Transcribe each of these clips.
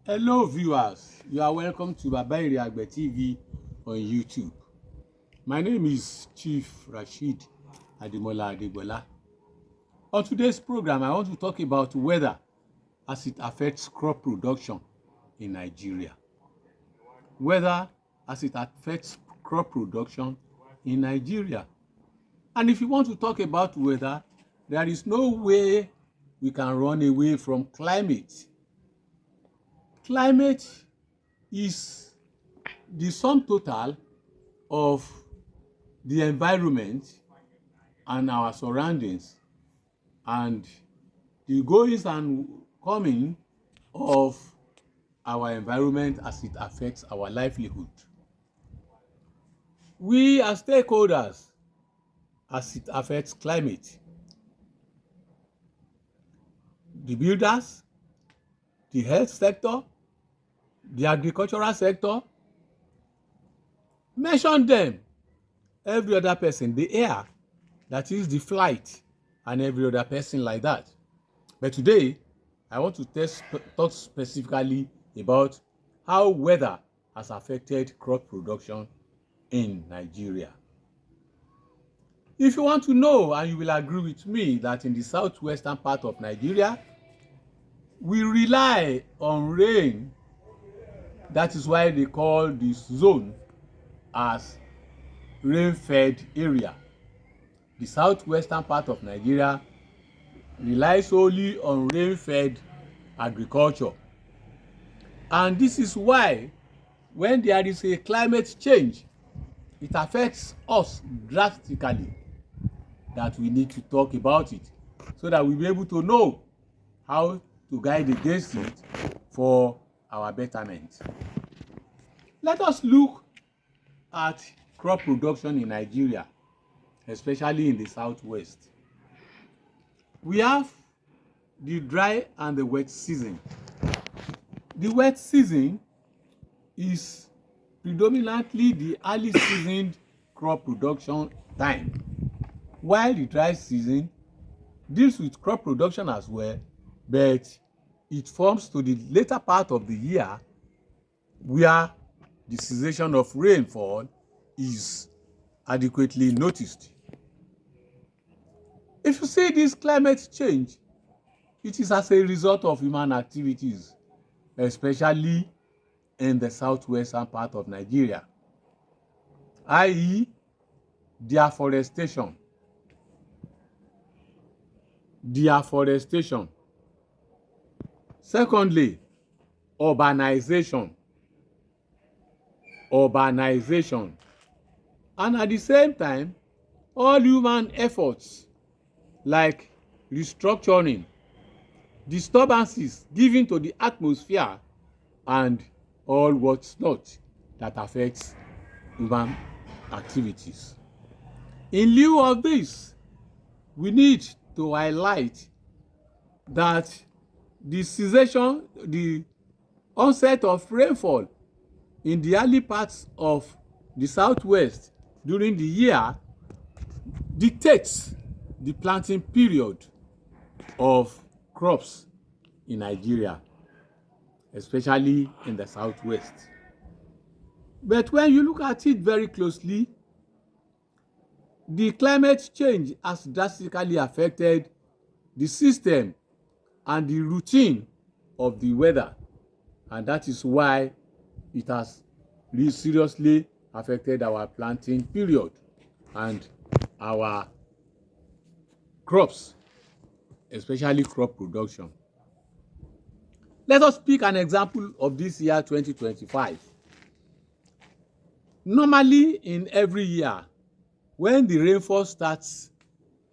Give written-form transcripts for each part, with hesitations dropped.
Hello viewers, you are welcome to Baba Iriagbe TV on YouTube. My name is Chief Rashid Ademola Adegbola. On today's program, I want to talk about weather as it affects crop production in Nigeria. Weather as it affects crop production in Nigeria. And if you want to talk about weather, there is no way we can run away from climate. Climate is the sum total of the environment and our surroundings and the goings and coming of our environment as it affects our livelihood. We are stakeholders as it affects climate. The builders, the health sector, the agricultural sector, mention them, every other person, the air, that is the flight, and every other person like that. But today, I want to talk specifically about how weather has affected crop production in Nigeria. If you want to know, and you will agree with me, that in the southwestern part of Nigeria, we rely on rain. That is why they call this zone as rain-fed area. The southwestern part of Nigeria relies solely on rain-fed agriculture. And this is why when there is a climate change, it affects us drastically, that we need to talk about it so that we'll be able to know how to guide against it for our betterment. Let us look at crop production in Nigeria, especially in the southwest. We have the dry and the wet season. The wet season is predominantly the early season crop production time, while the dry season deals with crop production as well, but it forms to the later part of the year where the cessation of rainfall is adequately noticed. If you see this climate change, it is as a result of human activities, especially in the southwestern part of Nigeria, i.e. deforestation. Secondly, urbanization. And at the same time, all human efforts like restructuring, disturbances given to the atmosphere, and all what's not that affects human activities. In lieu of this, we need to highlight that the onset of rainfall in the early parts of the southwest during the year dictates the planting period of crops in Nigeria, especially in the southwest. But when you look at it very closely, the climate change has drastically affected the system and the routine of the weather, and that is why it has really seriously affected our planting period and our crops, especially crop production. Let us pick an example of this year 2025. Normally, in every year, when the rainfall starts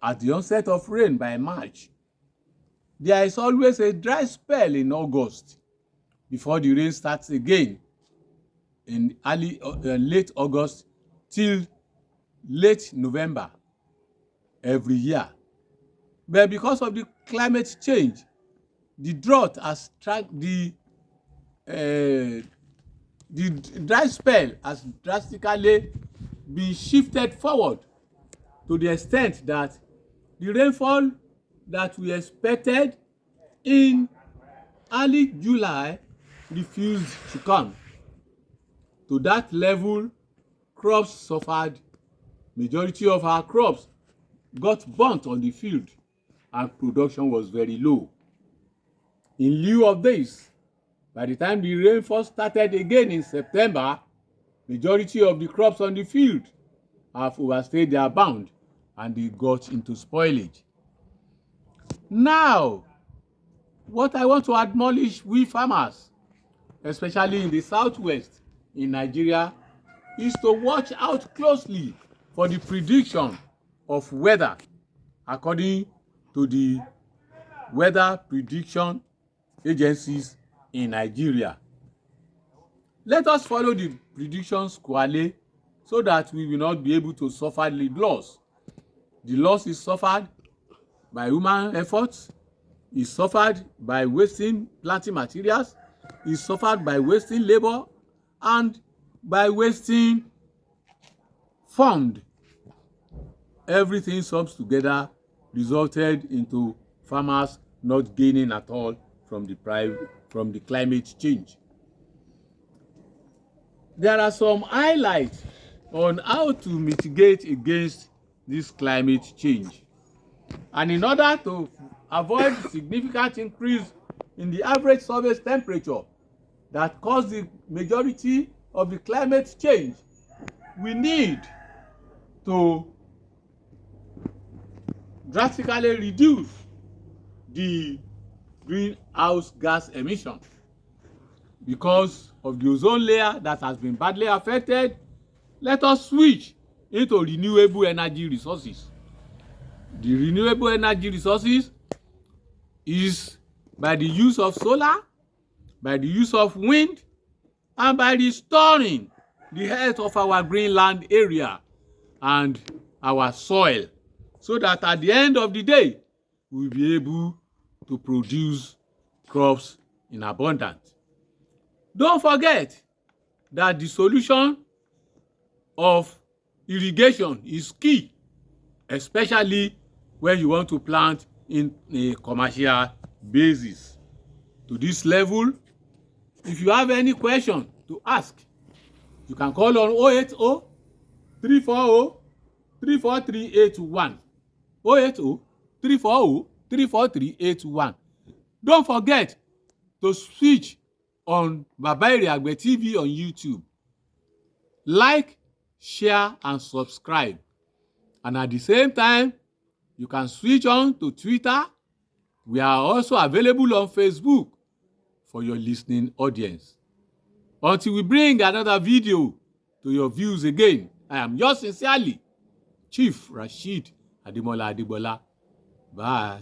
at the onset of rain by March, there is always a dry spell in August before the rain starts again in late August till late November every year. But because of the climate change, the drought has the dry spell has drastically been shifted forward to the extent that the rainfall that we expected in early July refused to come. To that level, crops suffered. Majority of our crops got burnt on the field and production was very low. In lieu of this, by the time the rainfall started again in September, majority of the crops on the field have overstayed their bound and they got into spoilage. Now, what I want to admonish we farmers, especially in the southwest in Nigeria, is to watch out closely for the prediction of weather according to the weather prediction agencies in Nigeria. Let us follow the predictions squarely so that we will not be able to suffer the loss. The loss is suffered by human efforts, is suffered by wasting planting materials, is suffered by wasting labor, and by wasting fund. Everything sums together resulted into farmers not gaining at all from the climate change. There are some highlights on how to mitigate against this climate change. And in order to avoid significant increase in the average surface temperature that caused the majority of the climate change, we need to drastically reduce the greenhouse gas emission. Because of the ozone layer that has been badly affected, let us switch into renewable energy resources. The renewable energy resources is by the use of solar, by the use of wind, and by restoring the health of our greenland area and our soil, so that at the end of the day, we'll be able to produce crops in abundance. Don't forget that the solution of irrigation is key, especially when you want to plant in a commercial basis. To this level, if you have any question to ask, you can call on 080 340 34381. 080 340 34381. Don't forget to switch on Baba Iriagbe TV on YouTube. Like, share, and subscribe. And at the same time, you can switch on to Twitter. We are also available on Facebook for your listening audience. Until we bring another video to your views again, I am yours sincerely, Chief Rashid Ademola Adebola. Bye.